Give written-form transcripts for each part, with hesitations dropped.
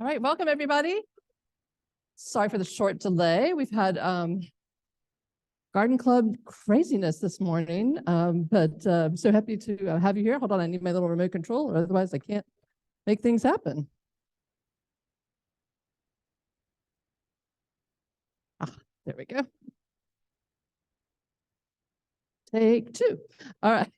All right, welcome everybody. Sorry for the short delay. We've had garden club craziness this morning, but I'm so happy to have you here. Hold on, I need my little remote control, or otherwise I can't make things happen. There we go. Take two. All right.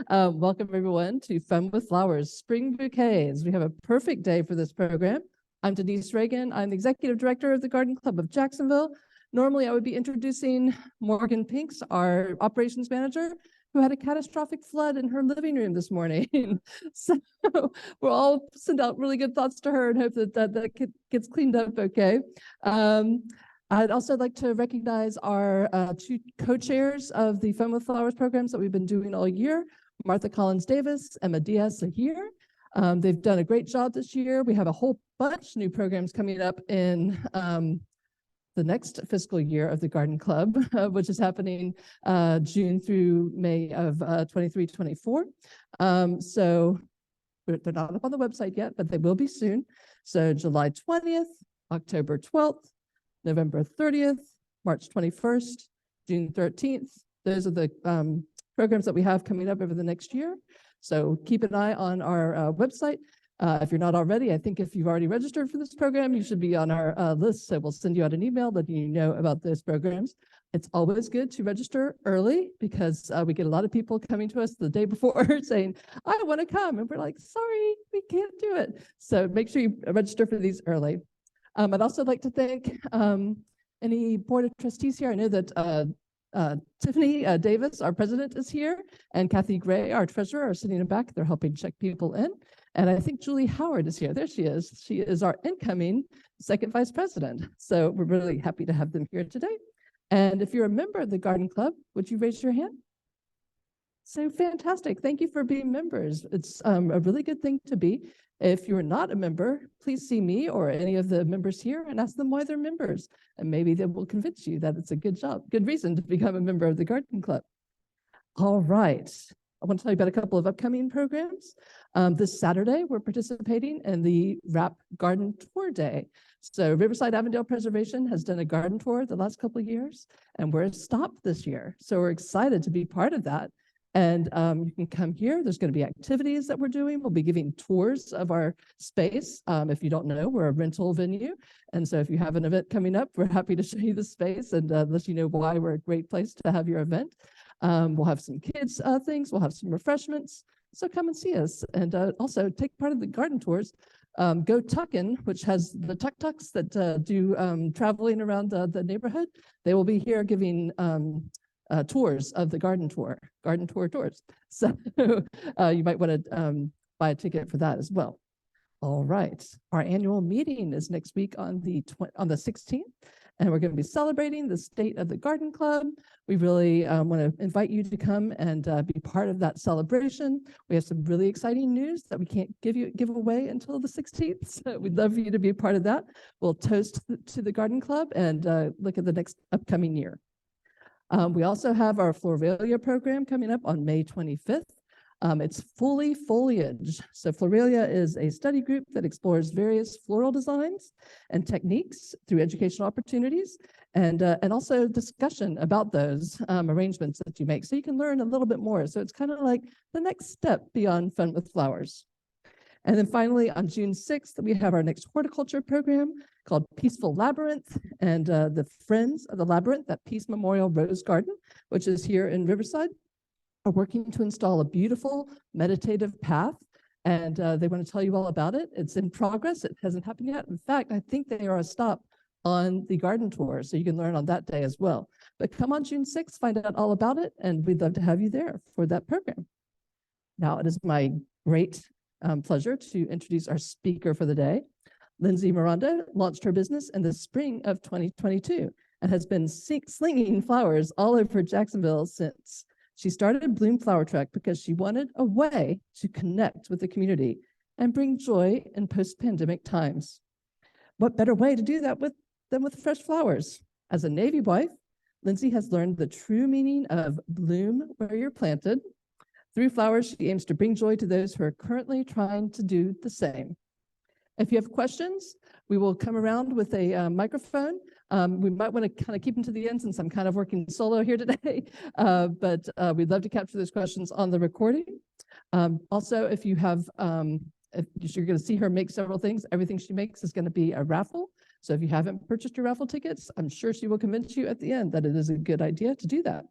Welcome everyone to Fun with Flowers, Spring Bouquets. We have a perfect day for this program. I'm Denise Reagan. I'm the Executive Director of the Garden Club of Jacksonville. Normally I would be introducing Morgan Pinks, our Operations Manager, who had a catastrophic flood in her living room this morning. So we'll all send out really good thoughts to her and hope that gets cleaned up okay. I'd also like to recognize our two co-chairs of the Fun with Flowers programs that we've been doing all year, Martha Collins-Davis, Emma Diaz here. They've done a great job this year. We have a whole bunch of new programs coming up in the next fiscal year of the Garden Club, which is happening June through May of 23-24. So they're not up on the website yet, but they will be soon. So July 20th, October 12th, November 30th, March 21st, June 13th. Those are the programs that we have coming up over the next year. So keep an eye on our website. If you're not already, I think if you've already registered for this program, you should be on our list. So we'll send you out an email letting you know about those programs. It's always good to register early because we get a lot of people coming to us the day before saying, I want to come. And we're like, sorry, we can't do it. So make sure you register for these early. I'd also like to thank any board of trustees here. I know that Tiffany Davis, our president, is here, and Kathy Gray, our treasurer, are sitting in the back. They're helping check people in. And I think Julie Howard is here. There she is. She is our incoming second vice president. So we're really happy to have them here today. And if you're a member of the Garden Club, would you raise your hand? So fantastic. Thank you for being members. It's a really good thing to be. If you're not a member, please see me or any of the members here and ask them why they're members. And maybe they will convince you that it's a good reason to become a member of the Garden Club. All right. I want to tell you about a couple of upcoming programs. This Saturday, we're participating in the WRAP Garden Tour Day. So Riverside Avondale Preservation has done a garden tour the last couple of years, and we're stopped this year. So we're excited to be part of that. And you can come here. There's going to be activities that we're doing. We'll be giving tours of our space. If you don't know, we're a rental venue. And so if you have an event coming up, we're happy to show you the space and let you know why we're a great place to have your event. We'll have some kids things. We'll have some refreshments. So come and see us. And also take part of the garden tours. Go Tuckin', which has the tuk-tuks that do traveling around the neighborhood. They will be here giving tours of the garden tour tours. So you might want to buy a ticket for that as well. All right, our annual meeting is next week on the 16th, and we're going to be celebrating the state of the Garden Club. We really want to invite you to come and be part of that celebration. We have some really exciting news that we can't give away until the 16th. So we'd love for you to be a part of that. We'll toast to the Garden Club and look at the next upcoming year. We also have our Floralia program coming up on May 25th. It's fully foliage. So Floralia is a study group that explores various floral designs and techniques through educational opportunities and also discussion about those arrangements that you make. So you can learn a little bit more. So it's kind of like the next step beyond Fun with Flowers. And then finally, on June 6th, we have our next horticulture program called Peaceful Labyrinth, and the Friends of the Labyrinth, that Peace Memorial Rose Garden, which is here in Riverside, are working to install a beautiful meditative path. And they want to tell you all about it. It's in progress. It hasn't happened yet. In fact, I think they are a stop on the garden tour, so you can learn on that day as well. But come on June 6th, find out all about it, and we'd love to have you there for that program. Now, it is my great pleasure to introduce our speaker for the day. Lindsey Morando launched her business in the spring of 2022 and has been slinging flowers all over Jacksonville since. She started Bloom Flower Truck because she wanted a way to connect with the community and bring joy in post-pandemic times. What better way to do that than with fresh flowers? As a Navy wife, Lindsey has learned the true meaning of bloom where you're planted. Through flowers, she aims to bring joy to those who are currently trying to do the same. If you have questions, we will come around with a microphone. We might want to kind of keep them to the end since I'm kind of working solo here today, but we'd love to capture those questions on the recording. Also, if you have, if you're going to see her make several things, everything she makes is going to be a raffle. So if you haven't purchased your raffle tickets, I'm sure she will convince you at the end that it is a good idea to do that.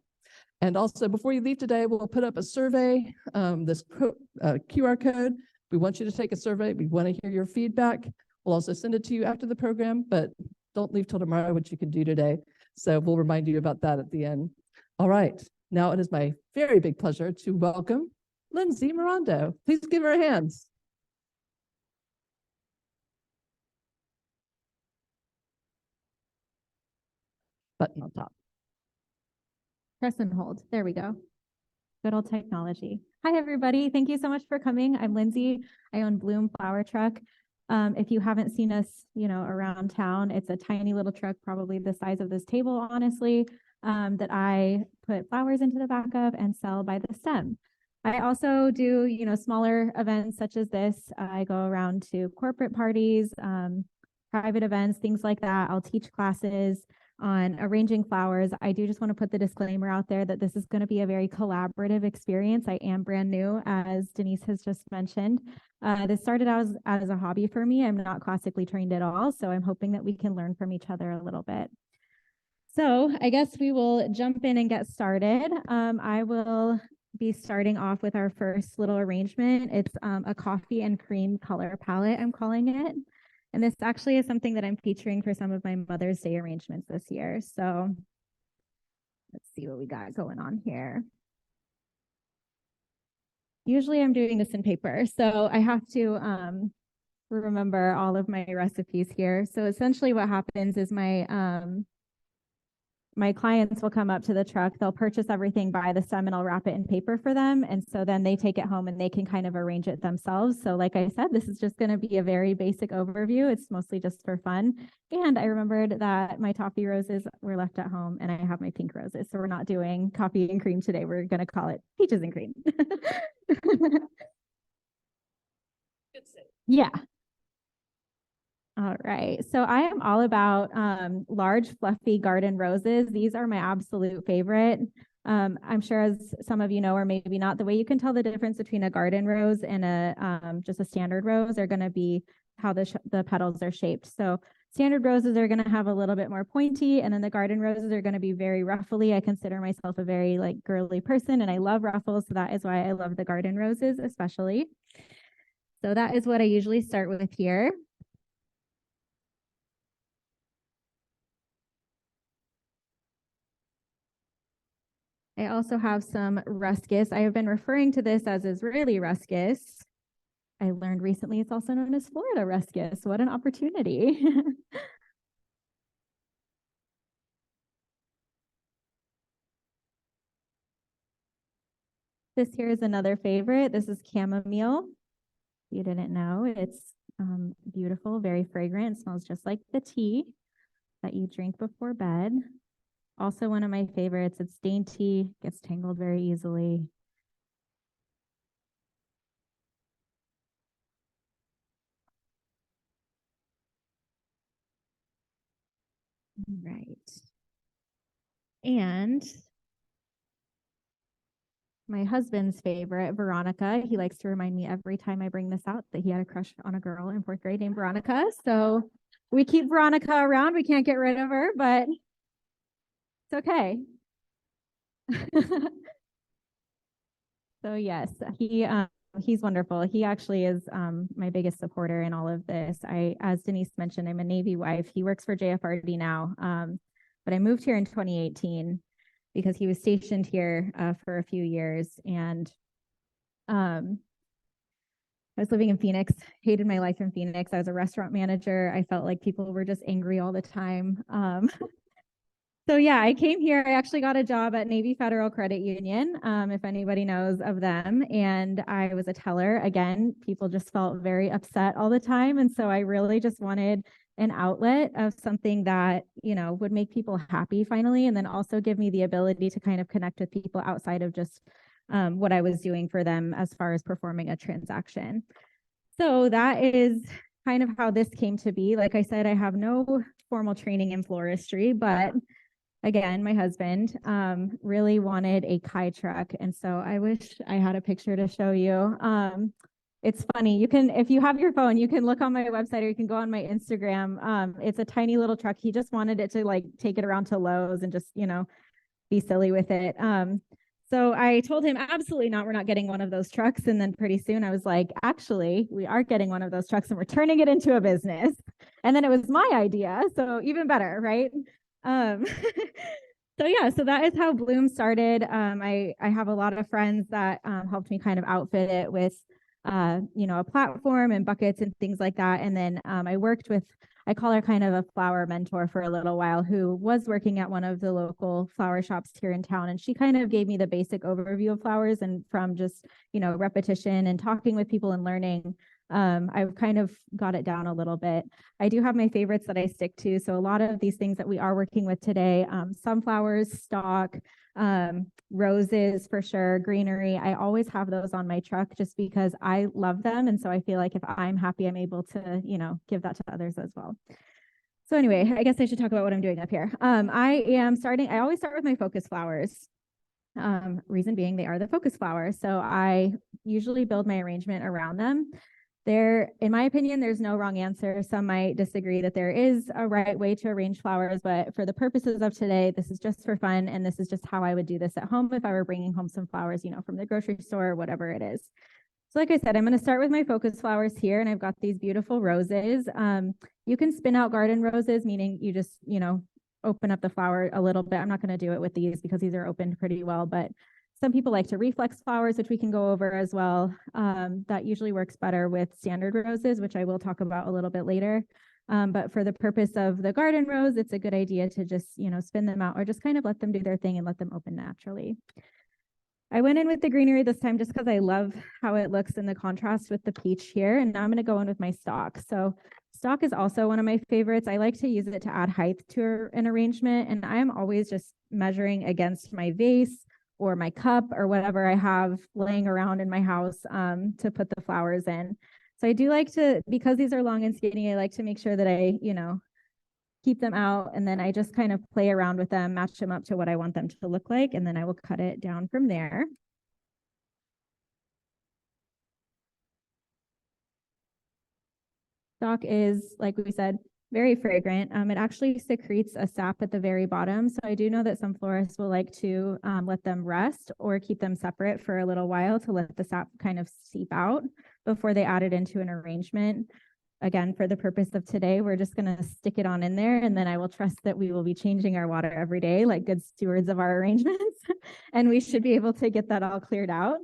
And also, before you leave today, we'll put up a survey, this QR code. We want you to take a survey. We want to hear your feedback. We'll also send it to you after the program, but don't leave till tomorrow what you can do today. So we'll remind you about that at the end. All right. Now it is my very big pleasure to welcome Lindsey Morando. Please give her a hand. Button on top. Press and hold. There we go. Good old technology. Hi, everybody. Thank you so much for coming. I'm Lindsey. I own Bloom Flower Truck. If you haven't seen us, around town, it's a tiny little truck, probably the size of this table, honestly, that I put flowers into the back of and sell by the stem. I also do, smaller events such as this. I go around to corporate parties, private events, things like that. I'll teach classes on arranging flowers. I do just want to put the disclaimer out there that this is going to be a very collaborative experience. I am brand new, as Denise has just mentioned. This started out as a hobby for me. I'm not classically trained at all, so I'm hoping that we can learn from each other a little bit. So I guess we will jump in and get started. I will be starting off with our first little arrangement. It's a coffee and cream color palette, I'm calling it. And this actually is something that I'm featuring for some of my Mother's Day arrangements this year. So let's see what we got going on here. Usually I'm doing this in paper, so I have to remember all of my recipes here. So essentially what happens is my clients will come up to the truck, they'll purchase everything by the stem, and I'll wrap it in paper for them. And so then they take it home and they can kind of arrange it themselves. So like I said, this is just going to be a very basic overview. It's mostly just for fun. And I remembered that my toffee roses were left at home and I have my pink roses. So we're not doing coffee and cream today. We're going to call it peaches and cream. Yeah. All right, so I am all about large, fluffy garden roses. These are my absolute favorite. I'm sure, as some of you know, or maybe not, the way you can tell the difference between a garden rose and a just a standard rose are going to be how the petals are shaped. So standard roses are going to have a little bit more pointy, and then the garden roses are going to be very ruffly. I consider myself a very girly person, and I love ruffles, so that is why I love the garden roses especially. So that is what I usually start with here. I also have some ruscus. I have been referring to this as Israeli ruscus. I learned recently it's also known as Florida ruscus. What an opportunity. This here is another favorite. This is chamomile. If you didn't know, it's beautiful, very fragrant. It smells just like the tea that you drink before bed. Also one of my favorites. It's dainty, gets tangled very easily. All right. And my husband's favorite, Veronica. He likes to remind me every time I bring this out that he had a crush on a girl in 4th grade named Veronica. So we keep Veronica around. We can't get rid of her, but it's okay. So yes, he's wonderful. He actually is my biggest supporter in all of this. As Denise mentioned, I'm a Navy wife. He works for JFRD now, but I moved here in 2018 because he was stationed here for a few years, and I was living in Phoenix, hated my life in Phoenix. I was a restaurant manager. I felt like people were just angry all the time. So yeah, I came here. I actually got a job at Navy Federal Credit Union, if anybody knows of them. And I was a teller. Again, people just felt very upset all the time. And so I really just wanted an outlet of something that, would make people happy finally, and then also give me the ability to kind of connect with people outside of just what I was doing for them as far as performing a transaction. So that is kind of how this came to be. Like I said, I have no formal training in floristry, but again, my husband really wanted a Kai truck. And so I wish I had a picture to show you. It's funny. You can, if you have your phone, you can look on my website or you can go on my Instagram. It's a tiny little truck. He just wanted it to like take it around to Lowe's and just, you know, be silly with it. So I told him, absolutely not. We're not getting one of those trucks. And then pretty soon I was like, actually, we are getting one of those trucks and we're turning it into a business. And then it was my idea. So even better, right? So yeah, so that is how Bloom started. I have a lot of friends that helped me kind of outfit it with, you know, a platform and buckets and things like that. And then I worked with, I call her kind of a flower mentor for a little while, who was working at one of the local flower shops here in town. And she kind of gave me the basic overview of flowers, and from just, you know, repetition and talking with people and learning, I've kind of got it down a little bit. I do have my favorites that I stick to. So a lot of these things that we are working with today, sunflowers, stock, roses for sure, greenery. I always have those on my truck just because I love them. And so I feel like if I'm happy, I'm able to, you know, give that to others as well. So anyway, I guess I should talk about what I'm doing up here. I always start with my focus flowers. Reason being, they are the focus flowers. So I usually build my arrangement around them. In my opinion, there's no wrong answer. Some might disagree that there is a right way to arrange flowers, but for the purposes of today, this is just for fun. And this is just how I would do this at home if I were bringing home some flowers, you know, from the grocery store or whatever it is. So like I said, I'm going to start with my focus flowers here, and I've got these beautiful roses. You can spin out garden roses, meaning you just, you know, open up the flower a little bit. I'm not going to do it with these because these are opened pretty well, but some people like to reflex flowers, which we can go over as well. That usually works better with standard roses, which I will talk about a little bit later. But for the purpose of the garden rose, it's a good idea to just, you know, spin them out or just kind of let them do their thing and let them open naturally. I went in with the greenery this time just because I love how it looks in the contrast with the peach here. And now I'm going to go in with my stock. So stock is also one of my favorites. I like to use it to add height to an arrangement. And I'm always just measuring against my vase or my cup or whatever I have laying around in my house to put the flowers in. So I do like to, because these are long and skinny, I like to make sure that I, you know, keep them out, and then I just kind of play around with them, match them up to what I want them to look like, and then I will cut it down from there. Stock is, like we said, very fragrant. It actually secretes a sap at the very bottom. So I do know that some florists will like to let them rest or keep them separate for a little while to let the sap kind of seep out before they add it into an arrangement. Again, for the purpose of today, we're just going to stick it on in there, and then I will trust that we will be changing our water every day like good stewards of our arrangements, and we should be able to get that all cleared out.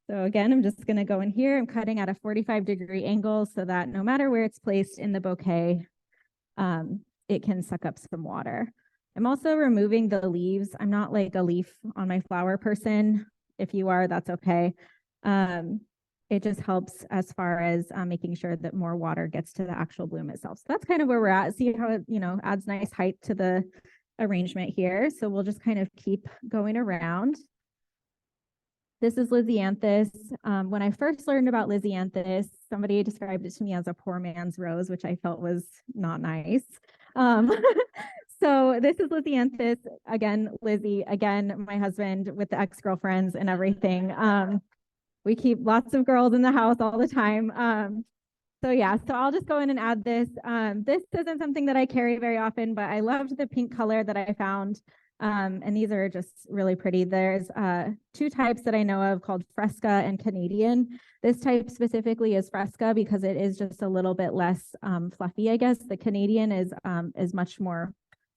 So again, I'm just going to go in here. I'm cutting at a 45-degree angle so that no matter where it's placed in the bouquet, it can suck up some water. I'm also removing the leaves. I'm not like a leaf on my flower person. If you are, that's okay. It just helps as far as making sure that more water gets to the actual bloom itself. So that's kind of where we're at. See how it, you know, adds nice height to the arrangement here. So we'll just kind of keep going around. This is Lisianthus. When I first learned about Lisianthus, somebody described it to me as a poor man's rose, which I felt was not nice. So this is Lisianthus. Again, Lizzie, again, my husband with the ex-girlfriends and everything. We keep lots of girls in the house all the time. So yeah, so I'll just go in and add this. This isn't something that I carry very often, but I loved the pink color that I found. And these are just really pretty. There's two types that I know of called Fresca and Canadian. This type specifically is Fresca because it is just a little bit less fluffy, I guess. The Canadian is much more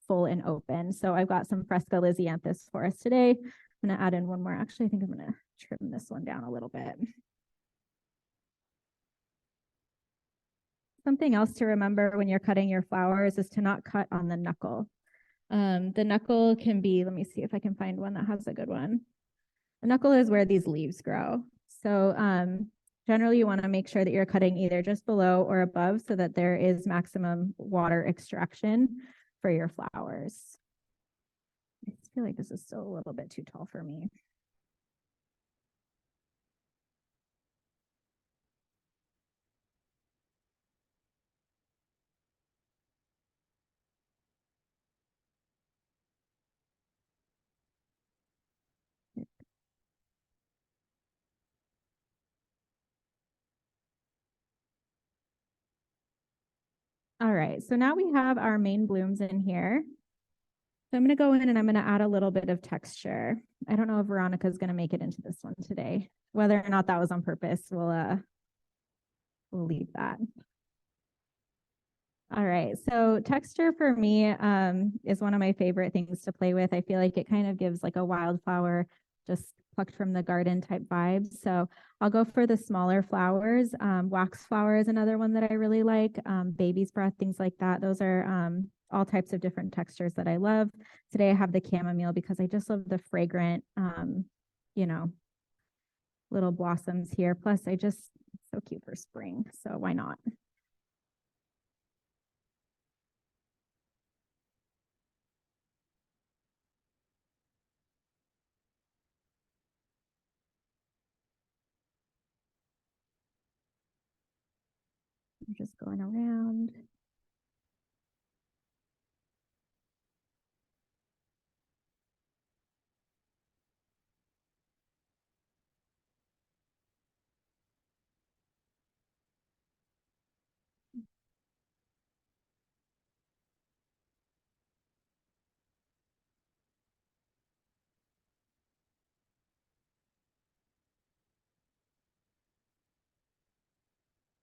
full and open. So I've got some Fresca Lisianthus for us today. I'm going to add in one more. Actually, I think I'm going to trim this one down a little bit. Something else to remember when you're cutting your flowers is to not cut on the knuckle. The knuckle can be, let me see if I can find one that has a good one. The knuckle is where these leaves grow. So generally you want to make sure that you're cutting either just below or above so that there is maximum water extraction for your flowers. I feel like this is still a little bit too tall for me. All right, so now we have our main blooms in here. So I'm going to go in and I'm going to add a little bit of texture. I don't know if Veronica's going to make it into this one today. Whether or not that was on purpose, we'll leave that. All right, so texture for me is one of my favorite things to play with. I feel like it kind of gives like a wildflower just plucked from the garden type vibes. So I'll go for the smaller flowers. Wax flower is another one that I really like. Baby's breath, things like that. Those are all types of different textures that I love. Today I have the chamomile because I just love the fragrant, you know, little blossoms here. Plus it's so cute for spring. So why not? I'm just going around.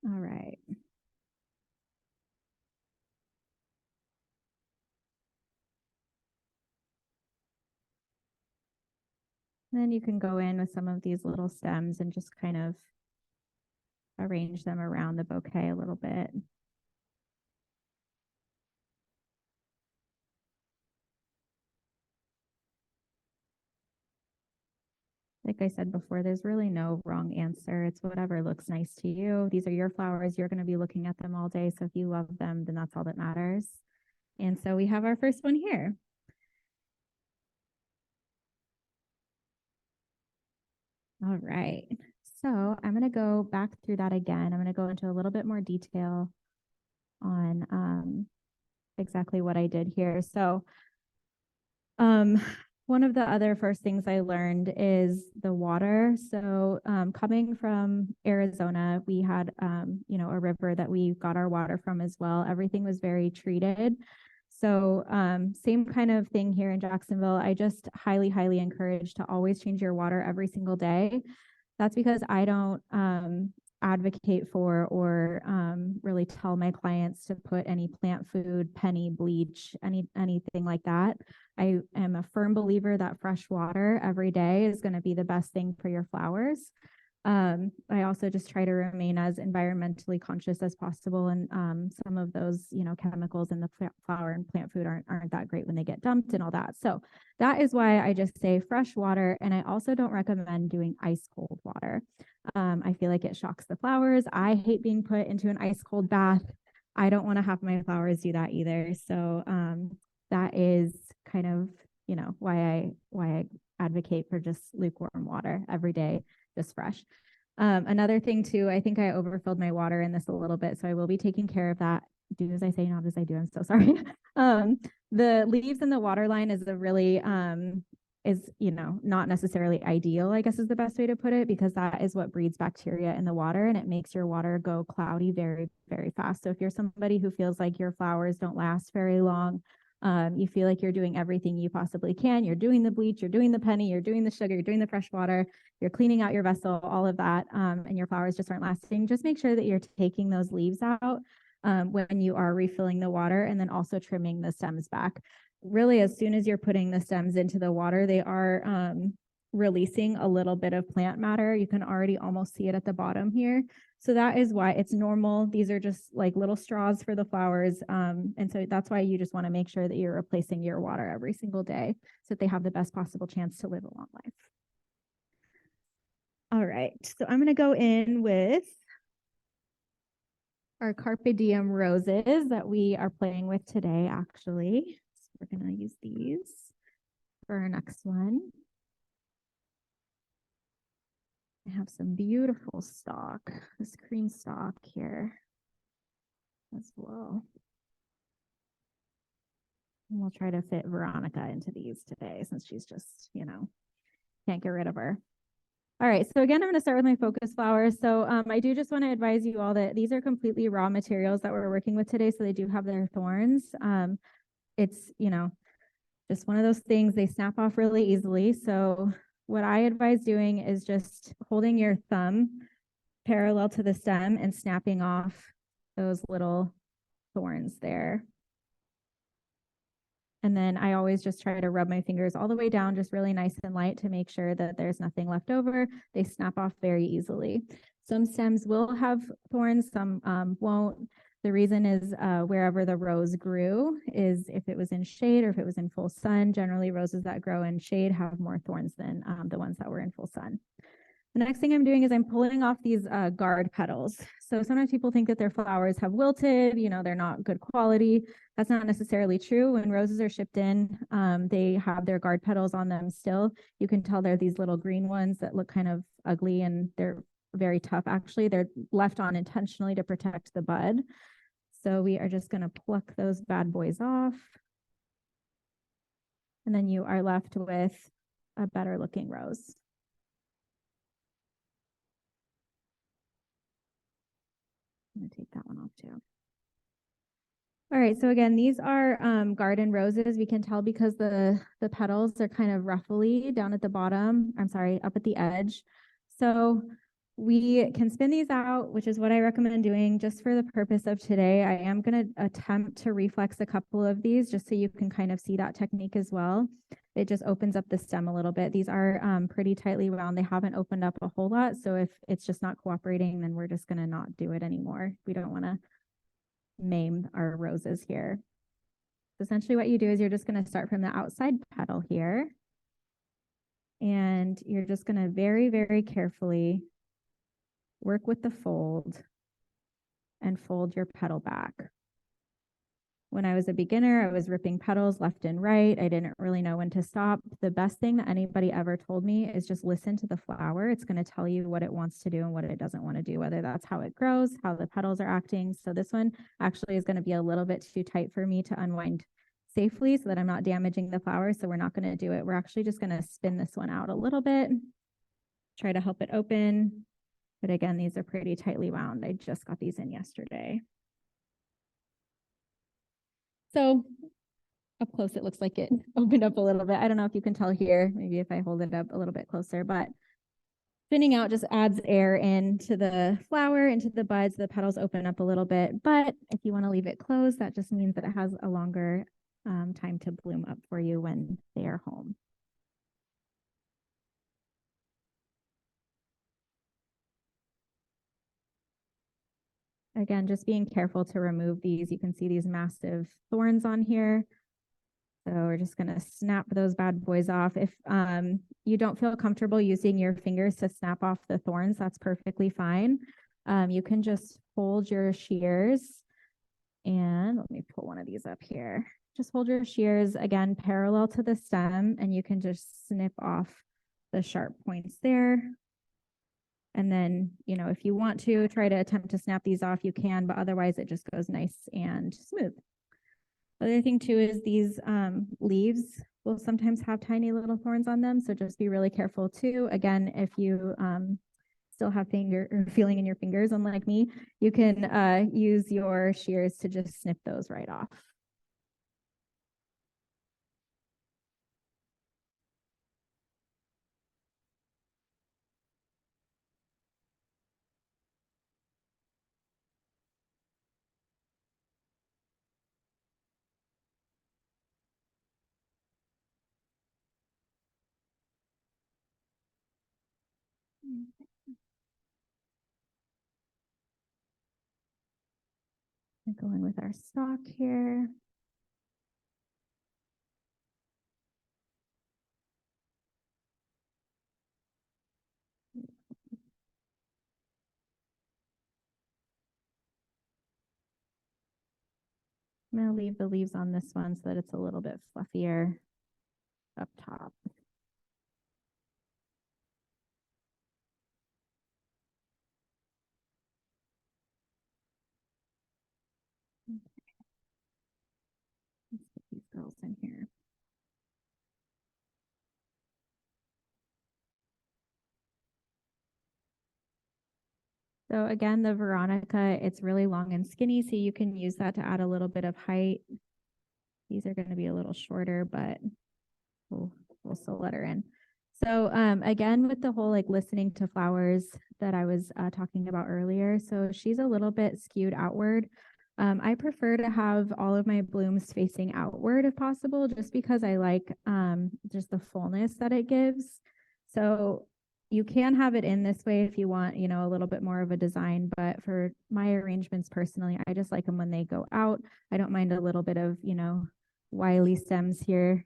All right. Then you can go in with some of these little stems and just kind of arrange them around the bouquet a little bit. Like I said before, there's really no wrong answer. It's whatever looks nice to you. These are your flowers. You're going to be looking at them all day. So if you love them, then that's all that matters. And so we have our first one here. All right. So I'm going to go back through that again. I'm going to go into a little bit more detail on exactly what I did here. So one of the other first things I learned is the water. So coming from Arizona, we had, a river that we got our water from as well. Everything was very treated. So same kind of thing here in Jacksonville. I just highly, highly encourage to always change your water every single day. That's because I don't advocate for or really tell my clients to put any plant food, penny, bleach, anything like that. I am a firm believer that fresh water every day is going to be the best thing for your flowers. I also just try to remain as environmentally conscious as possible. And some of those, chemicals in the flower and plant food aren't that great when they get dumped and all that. So that is why I just say fresh water. And I also don't recommend doing ice cold water. I feel like it shocks the flowers. I hate being put into an ice cold bath. I don't want to have my flowers do that either. So that is kind of, why I advocate for just lukewarm water every day, just fresh. Another thing too, I think I overfilled my water in this a little bit, so I will be taking care of that. Do as I say, not as I do. I'm so sorry. The leaves in the water line is a really not necessarily ideal, I guess is the best way to put it, because that is what breeds bacteria in the water and it makes your water go cloudy very, very fast. So if you're somebody who feels like your flowers don't last very long, you feel like you're doing everything you possibly can. You're doing the bleach, you're doing the penny, you're doing the sugar, you're doing the fresh water, you're cleaning out your vessel, all of that, and your flowers just aren't lasting. Just make sure that you're taking those leaves out when you are refilling the water, and then also trimming the stems back. Really, as soon as you're putting the stems into the water, they are releasing a little bit of plant matter. You can already almost see it at the bottom here. So that is why it's normal. These are just like little straws for the flowers. And so that's why you just want to make sure that you're replacing your water every single day so that they have the best possible chance to live a long life. All right, so I'm going to go in with our Carpe Diem roses that we are playing with today, actually. So we're going to use these for our next one. I have some beautiful stock, this cream stock here as well. And we'll try to fit Veronica into these today since she's just, can't get rid of her. All right, so again, I'm going to start with my focus flowers. So I do just want to advise you all that these are completely raw materials that we're working with today. So they do have their thorns. It's, just one of those things, they snap off really easily. So what I advise doing is just holding your thumb parallel to the stem and snapping off those little thorns there. And then I always just try to rub my fingers all the way down, just really nice and light to make sure that there's nothing left over. They snap off very easily. Some stems will have thorns, some won't. The reason is wherever the rose grew is if it was in shade or if it was in full sun. Generally, roses that grow in shade have more thorns than the ones that were in full sun. The next thing I'm doing is I'm pulling off these guard petals. So sometimes people think that their flowers have wilted, they're not good quality. That's not necessarily true. When roses are shipped in, they have their guard petals on them still. You can tell they're these little green ones that look kind of ugly and they're very tough. Actually, they're left on intentionally to protect the bud. So we are just going to pluck those bad boys off. And then you are left with a better looking rose. I'm going to take that one off too. All right, so again, these are garden roses. We can tell because the petals are kind of ruffly down at the bottom. I'm sorry, up at the edge. So we can spin these out, which is what I recommend doing just for the purpose of today. I am going to attempt to reflex a couple of these just so you can kind of see that technique as well. It just opens up the stem a little bit. These are pretty tightly wound. They haven't opened up a whole lot. So if it's just not cooperating, then we're just going to not do it anymore. We don't want to maim our roses here. So essentially what you do is you're just going to start from the outside petal here. And you're just going to very, very carefully work with the fold and fold your petal back. When I was a beginner, I was ripping petals left and right. I didn't really know when to stop. The best thing that anybody ever told me is just listen to the flower. It's going to tell you what it wants to do and what it doesn't want to do, whether that's how it grows, how the petals are acting. So this one actually is going to be a little bit too tight for me to unwind safely so that I'm not damaging the flower. So we're not going to do it. We're actually just going to spin this one out a little bit, try to help it open. But again, these are pretty tightly wound. I just got these in yesterday. So up close, it looks like it opened up a little bit. I don't know if you can tell here, maybe if I hold it up a little bit closer, but spinning out just adds air into the flower, into the buds. The petals open up a little bit, but if you want to leave it closed, that just means that it has a longer time to bloom up for you when they are home. Again, just being careful to remove these. You can see these massive thorns on here. So we're just going to snap those bad boys off. If you don't feel comfortable using your fingers to snap off the thorns, that's perfectly fine. You can just hold your shears and let me pull one of these up here. Just hold your shears again parallel to the stem and you can just snip off the sharp points there. And then, if you want to try to attempt to snap these off, you can, but otherwise it just goes nice and smooth. The other thing too is these leaves will sometimes have tiny little thorns on them. So just be really careful too. Again, if you still have feeling in your fingers, unlike me, you can use your shears to just snip those right off. Go in with our stalk here. I'm going to leave the leaves on this one so that it's a little bit fluffier up top. Let's put these girls in here. So again, the Veronica, it's really long and skinny, so you can use that to add a little bit of height. These are going to be a little shorter, but we'll still let her in. So again, with the whole like listening to flowers that I was talking about earlier, so she's a little bit skewed outward. I prefer to have all of my blooms facing outward if possible, just because I like just the fullness that it gives. So you can have it in this way if you want, you know, a little bit more of a design, but for my arrangements personally, I just like them when they go out. I don't mind a little bit of, you know, wily stems here,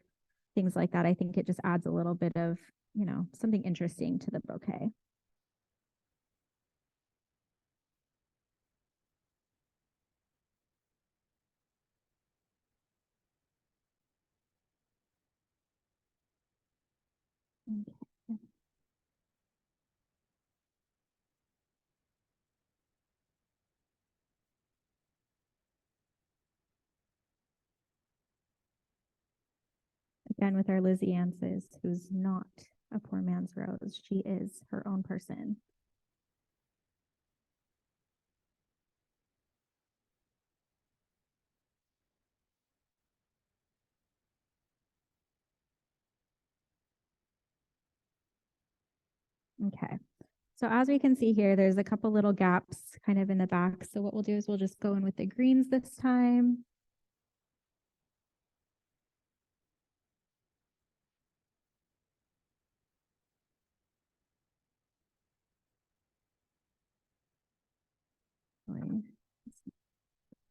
things like that. I think it just adds a little bit of, you know, something interesting to the bouquet. Okay. Again, with our Lizzie Anses, who's not a poor man's rose. She is her own person. Okay. So as we can see here, there's a couple little gaps kind of in the back. So what we'll do is we'll just go in with the greens this time.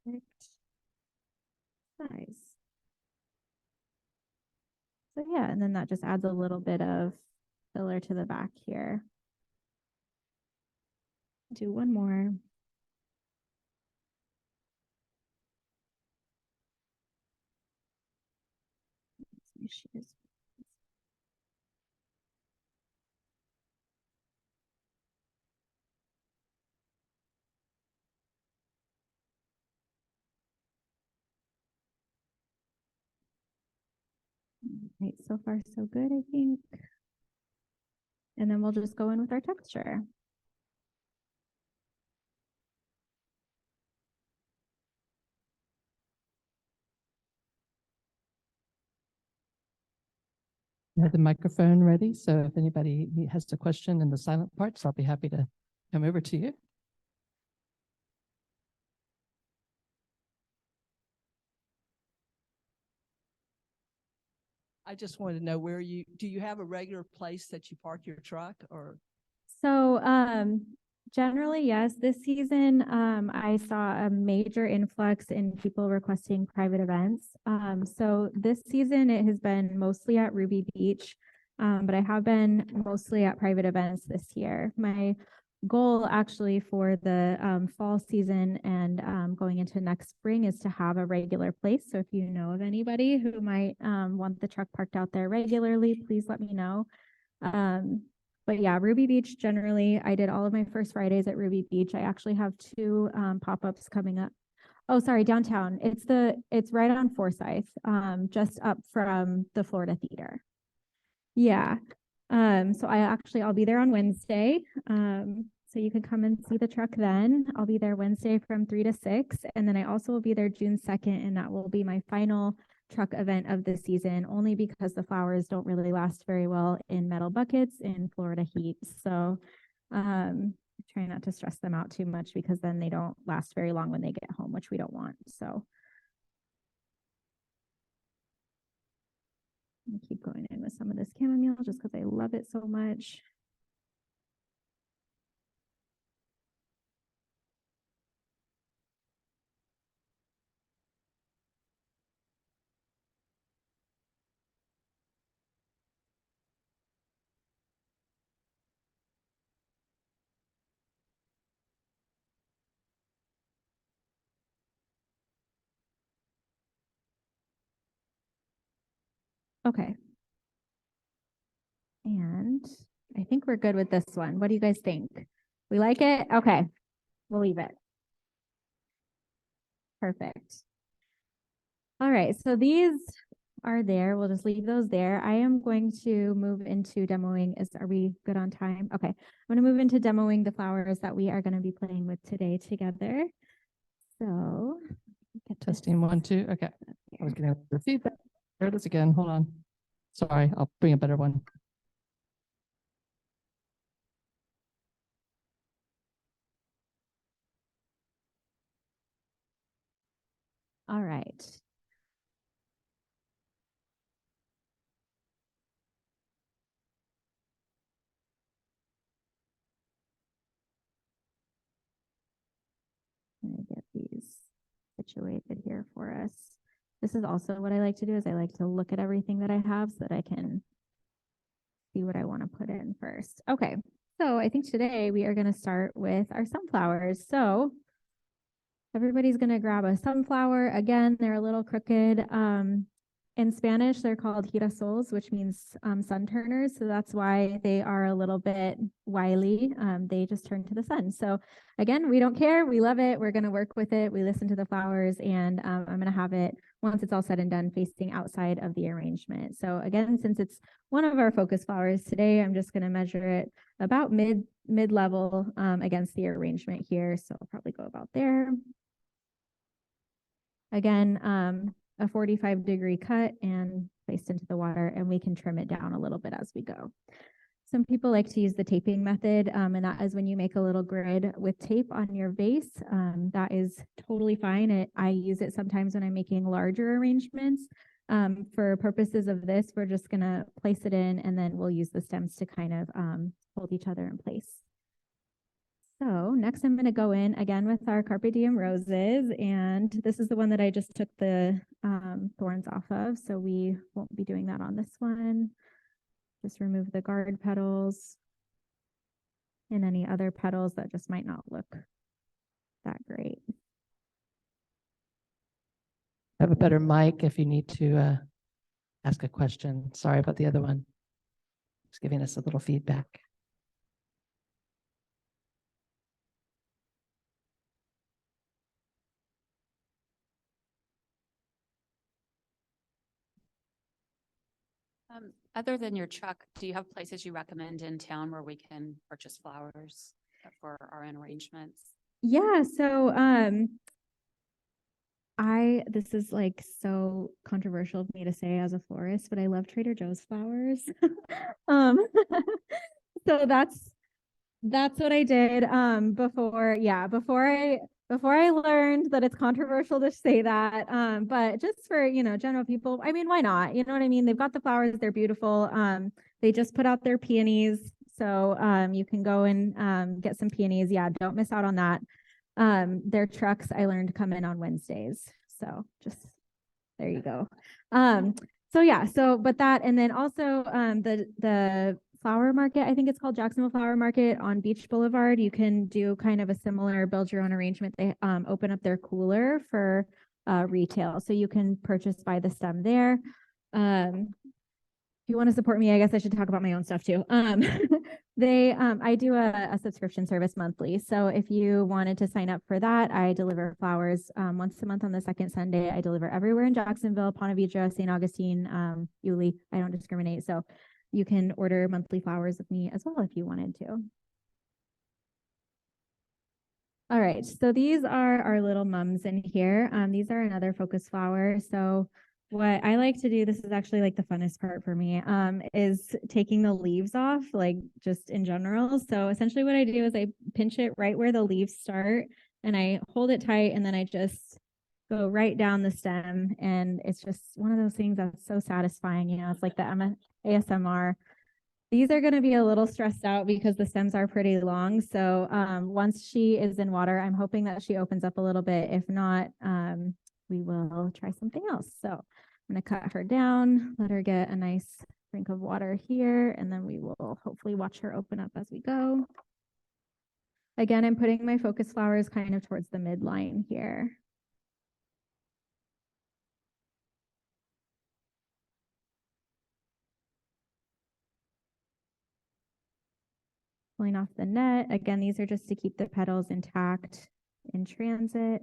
Perfect size. So yeah, and then that just adds a little bit of filler to the back here. Do one more. Right, so far so good, I think. And then we'll just go in with our texture. I have the microphone ready, so if anybody has a question in the silent parts, I'll be happy to come over to you. I just wanted to know do you have a regular place that you park your truck or? So generally, yes. This season, I saw a major influx in people requesting private events. So this season, it has been mostly at Ruby Beach, but I have been mostly at private events this year. My goal actually for the fall season and going into next spring is to have a regular place. So if you know of anybody who might want the truck parked out there regularly, please let me know. But yeah, Ruby Beach, generally, I did all of my first Fridays at Ruby Beach. I actually have two pop-ups coming up. Oh, sorry, downtown. It's right on Forsyth, just up from the Florida Theater. Yeah. So I'll be there on Wednesday. So you can come and see the truck then. I'll be there Wednesday from 3 to 6. And then I also will be there June 2nd, and that will be my final truck event of the season, only because the flowers don't really last very well in metal buckets in Florida heat. So try not to stress them out too much, because then they don't last very long when they get home, which we don't want. So I'll keep going in with some of this chamomile just because I love it so much. Okay. And I think we're good with this one. What do you guys think? We like it? Okay. We'll leave it. Perfect. All right. So these are there, we'll just leave those there. I am going to move into demoing. Are we good on time? Okay. I'm going to move into demoing the flowers that we are going to be playing with today together. So get Testing 1, 2. Okay. I was getting the feedback. There it is again. Hold on. Sorry, I'll bring a better one. All right. Let me get these situated here for us. This is also what I like to do is I like to look at everything that I have so that I can see what I want to put in first. Okay, so I think today we are going to start with our sunflowers. So everybody's going to grab a sunflower. Again, they're a little crooked. In Spanish, they're called girasoles, which means sun turners. So that's why they are a little bit wily. They just turn to the sun. So again, we don't care. We love it. We're going to work with it. We listen to the flowers, and I'm going to have it, once it's all said and done, facing outside of the arrangement. So again, since it's one of our focus flowers today, I'm just going to measure it about mid-level against the arrangement here. So I'll probably go about there. Again, a 45-degree cut and placed into the water, and we can trim it down a little bit as we go. Some people like to use the taping method, and that is when you make a little grid with tape on your vase. That is totally fine. I use it sometimes when I'm making larger arrangements. For purposes of this, we're just going to place it in, and then we'll use the stems to kind of hold each other in place. So next I'm going to go in again with our Carpe Diem roses, and this is the one that I just took the thorns off of, so we won't be doing that on this one. Just remove the guard petals and any other petals that just might not look that great. I have a better mic if you need to ask a question. Sorry about the other one. Just giving us a little feedback. Other than your truck, do you have places you recommend in town where we can purchase flowers for our own arrangements? Yeah, so this is like so controversial of me to say as a florist, but I love Trader Joe's flowers. So that's what I did before I learned that it's controversial to say that. But just for, general people, I mean, why not? You know what I mean? They've got the flowers, they're beautiful. They just put out their peonies. So you can go and get some peonies. Yeah, don't miss out on that. Their trucks I learned come in on Wednesdays. So just there you go. But that, and then also the flower market, I think it's called Jacksonville Flower Market on Beach Boulevard. You can do kind of a similar build your own arrangement. They open up their cooler for retail, so you can purchase by the stem there. If you want to support me, I guess I should talk about my own stuff too. I do a subscription service monthly. So if you wanted to sign up for that, I deliver flowers once a month on the second Sunday. I deliver everywhere in Jacksonville, Ponte Vedra, St. Augustine, Yulee. I don't discriminate. So you can order monthly flowers with me as well if you wanted to. All right, so these are our little mums in here. These are another focus flower. So what I like to do, this is actually like the funnest part for me, is taking the leaves off, like just in general. So essentially what I do is I pinch it right where the leaves start and I hold it tight, and then I just go right down the stem. And it's just one of those things that's so satisfying. It's like the ASMR. These are going to be a little stressed out because the stems are pretty long. So once she is in water, I'm hoping that she opens up a little bit. If not, we will try something else. So I'm going to cut her down, let her get a nice drink of water here, and then we will hopefully watch her open up as we go. Again, I'm putting my focus flowers kind of towards the midline here. Pulling off the net. Again, these are just to keep the petals intact in transit.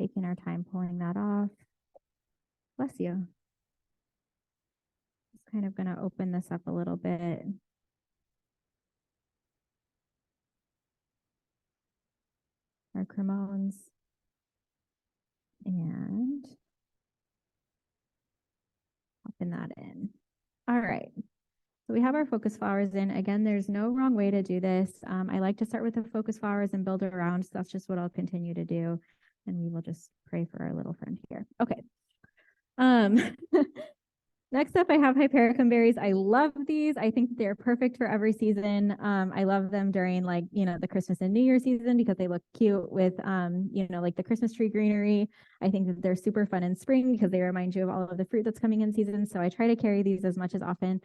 Taking our time pulling that off. Bless you. Just kind of going to open this up a little bit. Our cremones. And popping that in. All right. So we have our focus flowers in. Again, there's no wrong way to do this. I like to start with the focus flowers and build around. So that's just what I'll continue to do. And we will just pray for our little friend here. Okay. Next up, I have hypericum berries. I love these. I think they're perfect for every season. I love them during the Christmas and New Year season because they look cute with, like the Christmas tree greenery. I think that they're super fun in spring because they remind you of all of the fruit that's coming in season. So I try to carry these as much as often.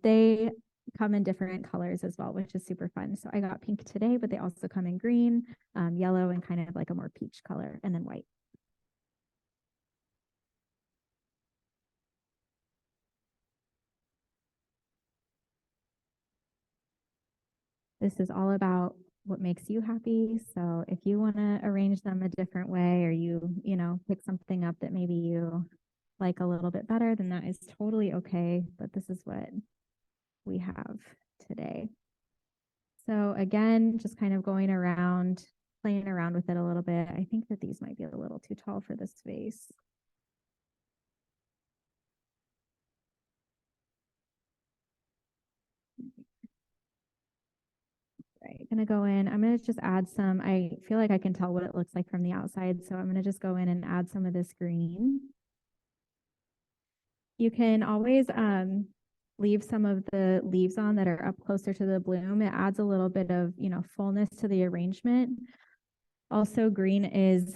They come in different colors as well, which is super fun. So I got pink today, but they also come in green, yellow, and kind of like a more peach color, and then white. This is all about what makes you happy. So if you want to arrange them a different way, or you pick something up that maybe you like a little bit better, then that is totally okay. But this is what we have today. So again, just kind of going around, playing around with it a little bit. I think that these might be a little too tall for this vase. Right, gonna go in. I'm gonna just add some. I feel like I can tell what it looks like from the outside, so I'm gonna just go in and add some of this green. You can always leave some of the leaves on that are up closer to the bloom. It adds a little bit of fullness to the arrangement. Also, green is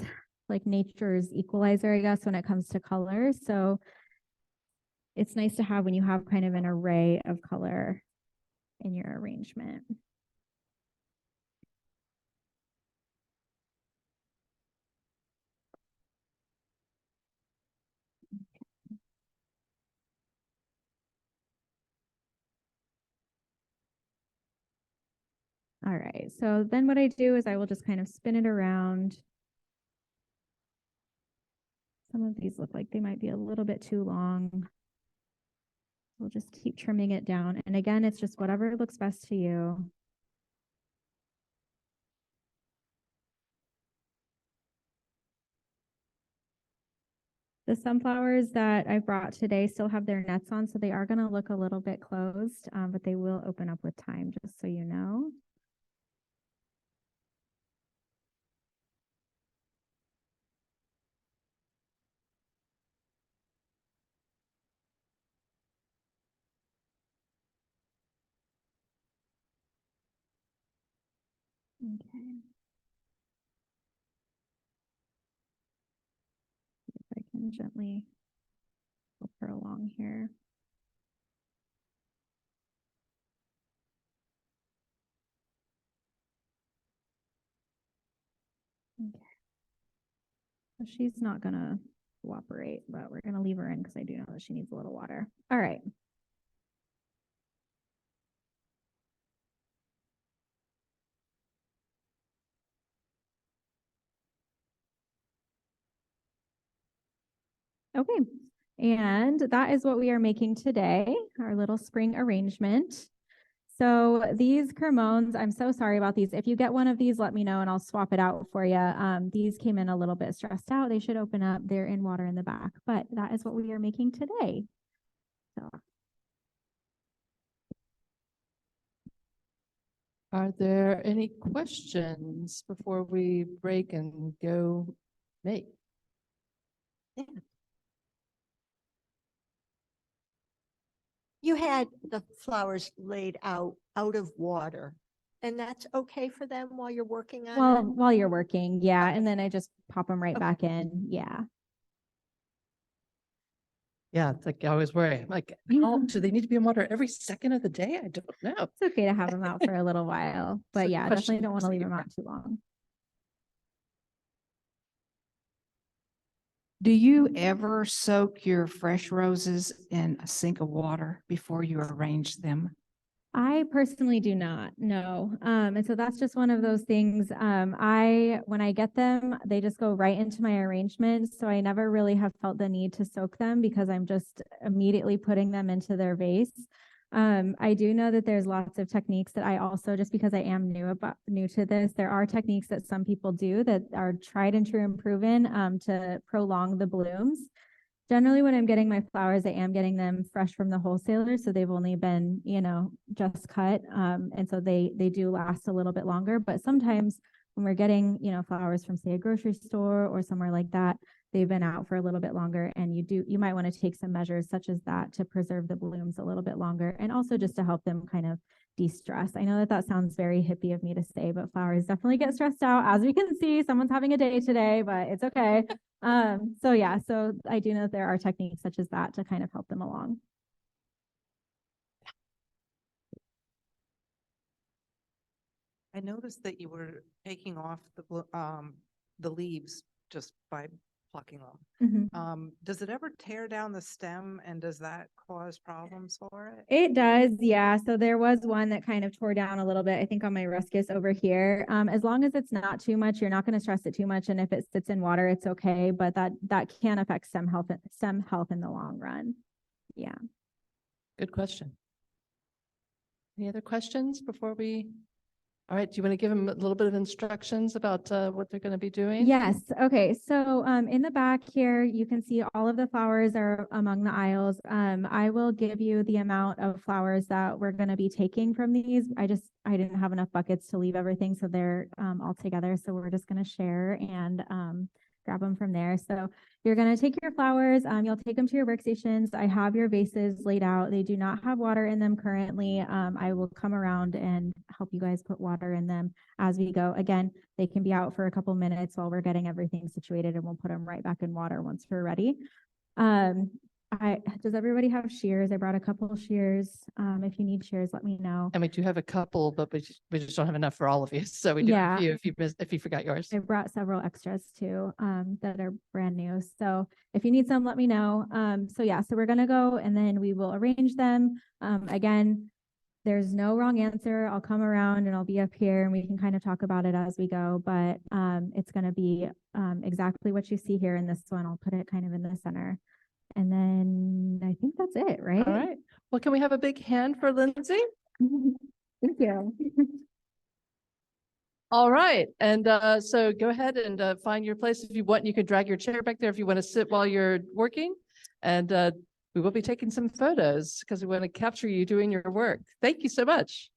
like nature's equalizer, I guess, when it comes to color. So it's nice to have when you have kind of an array of color in your arrangement. All right, so then what I do is I will just kind of spin it around. Some of these look like they might be a little bit too long. We'll just keep trimming it down. And again, it's just whatever looks best to you. The sunflowers that I brought today still have their nets on, so they are going to look a little bit closed, but they will open up with time, just so you know. Okay. If I can gently help her along here. Okay. So she's not going to cooperate, but we're going to leave her in because I do know that she needs a little water. All right. Okay, and that is what we are making today, our little spring arrangement. So these cremones, I'm so sorry about these. If you get one of these, let me know and I'll swap it out for you. These came in a little bit stressed out. They should open up. They're in water in the back, but that is what we are making today. So. Are there any questions before we break and go make? Yeah. You had the flowers laid out of water, and that's okay for them while you're working on Well, it? while you're working, yeah, Okay. and then I just pop them right Okay. back in, yeah. Yeah, it's like I always worry, like, how do they need to be in water every second of the day? I don't know. It's okay to have them out for a little while, but a yeah, question definitely don't want to marks leave that them you out too long. Do you ever soak your fresh roses in a sink of water before you arrange them? I personally do not, no. And so that's just one of those things. When I get them, they just go right into my arrangements. So I never really have felt the need to soak them because I'm just immediately putting them into their vase. I do know that there's lots of techniques that I also, just because I am new to this, there are techniques that some people do that are tried and true and proven to prolong the blooms. Generally, when I'm getting my flowers, I am getting them fresh from the wholesaler. So they've only been, just cut. And so they do last a little bit longer. But sometimes when we're getting, flowers from, say, a grocery store or somewhere like that, they've been out for a little bit longer. And you might want to take some measures such as that to preserve the blooms a little bit longer. And also just to help them kind of de-stress. I know that sounds very hippie of me to say, but flowers definitely get stressed out. As we can see, someone's having a day today, but it's okay. So I do know that there are techniques such as that to kind of help them along. I noticed that you were taking off the leaves just by plucking them. Mhm. Does it ever tear down the stem, and does that cause problems for it? It does, yeah. So there was one that kind of tore down a little bit, I think on my ruscus over here. As long as it's not too much, you're not going to stress it too much. And if it sits in water, it's okay. But that can affect stem health in the long run. Yeah. Good question. Any other questions before we? All right, do you want to give them a little bit of instructions about what they're going to be doing? Yes. Okay. So in the back here, you can see all of the flowers are among the aisles. I will give you the amount of flowers that we're going to be taking from these. I didn't have enough buckets to leave everything, so they're all together. So we're just going to share and grab them from there. So you're going to take your flowers. You'll take them to your workstations. I have your vases laid out. They do not have water in them currently. I will come around and help you guys put water in them as we go. Again, they can be out for a couple minutes while we're getting everything situated, and we'll put them right back in water once we're ready. Does everybody have shears? I brought a couple of shears. If you need shears, let me know. And we do have a couple, but we just don't have enough for all of you. So we do have a few if you forgot yours. I brought several extras too, that are brand new. So if you need some, let me know. So we're gonna go and then we will arrange them. Again, there's no wrong answer. I'll come around and I'll be up here and we can kind of talk about it as we go, but it's gonna be exactly what you see here in this one. I'll put it kind of in the center. And then I think that's it, right? All right. Well, can we have a big hand for Lindsey? Thank you. All right. And so go ahead and find your place. If you want, you can drag your chair back there if you want to sit while you're working. And we will be taking some photos because we want to capture you doing your work. Thank you so much.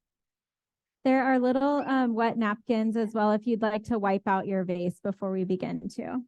There are little wet napkins as well if you'd like to wipe out your vase before we begin too.